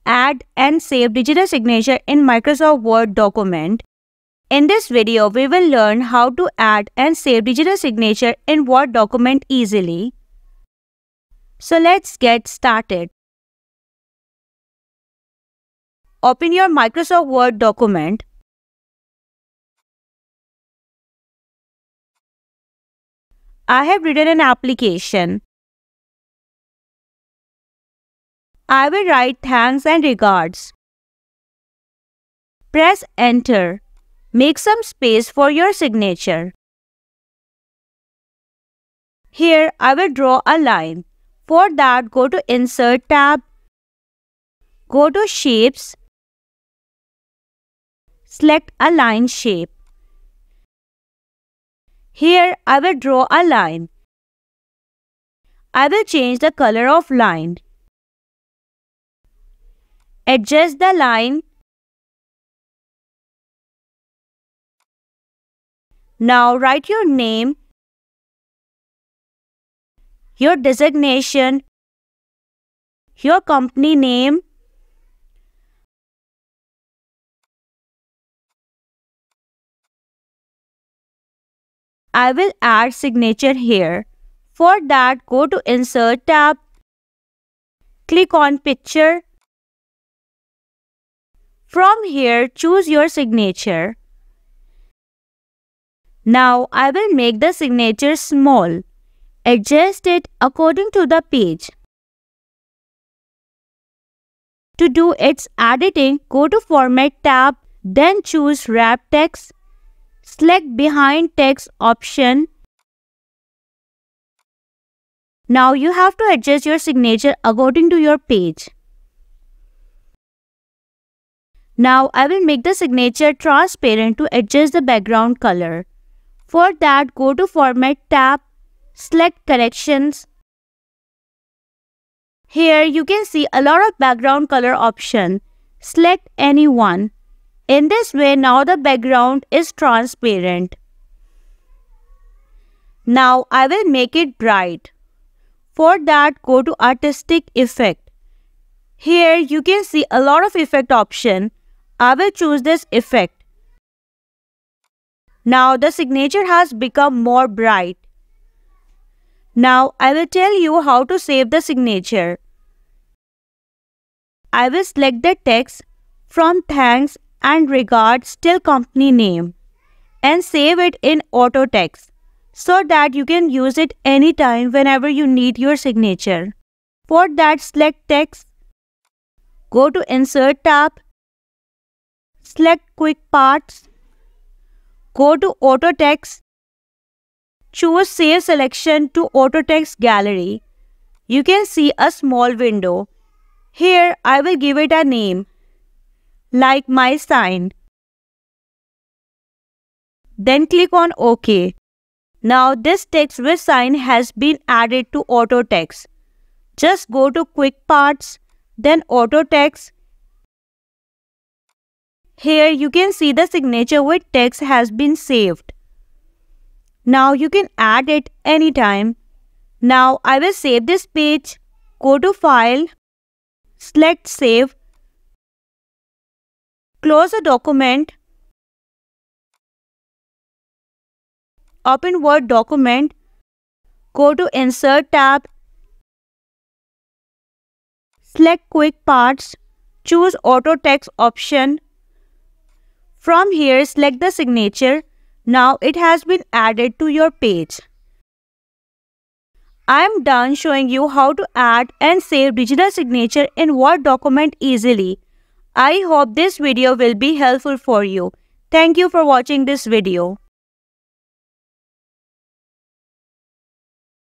add and save digital signature in Microsoft Word document. In this video, we will learn how to add and save digital signature in Word document easily. So let's get started. Open your Microsoft Word document. I have written an application. I will write thanks and regards. Press enter. Make some space for your signature. Here I will draw a line. For that, go to Insert tab. Go to Shapes. Select a line shape. Here I will draw a line. I will change the color of line. Adjust the line. Now write your name, your designation, your company name, I will add signature here. For that, go to Insert tab. Click on Picture. From here, choose your signature. Now, I will make the signature small. Adjust it according to the page. To do its editing, go to Format tab, then choose Wrap Text. Select Behind Text option. Now you have to adjust your signature according to your page. Now I will make the signature transparent to adjust the background color. For that, go to Format tab, select Corrections. Here you can see a lot of background color options. Select any one. In this way, now the background is transparent. Now I will make it bright. For that, go to Artistic Effect. Here you can see a lot of effect options. I will choose this effect. Now the signature has become more bright. Now I will tell you how to save the signature. I will select the text from thanks and regards till company name and save it in auto text so that you can use it anytime whenever you need your signature. For that, select text, go to Insert tab, select Quick Parts, go to Auto Text, choose Save Selection to Auto Text Gallery. You can see a small window. Here I will give it a name, like my sign. Then click on OK. Now this text with sign has been added to Auto Text. Just go to Quick Parts, then Auto Text. Here you can see the signature with text has been saved. Now you can add it anytime. Now I will save this page. Go to File, select Save, close the document, open Word document, go to Insert tab, select Quick Parts, choose Auto Text option. From here, select the signature. Now it has been added to your page. I am done showing you how to add and save digital signature in Word document easily. I hope this video will be helpful for you. Thank you for watching this video.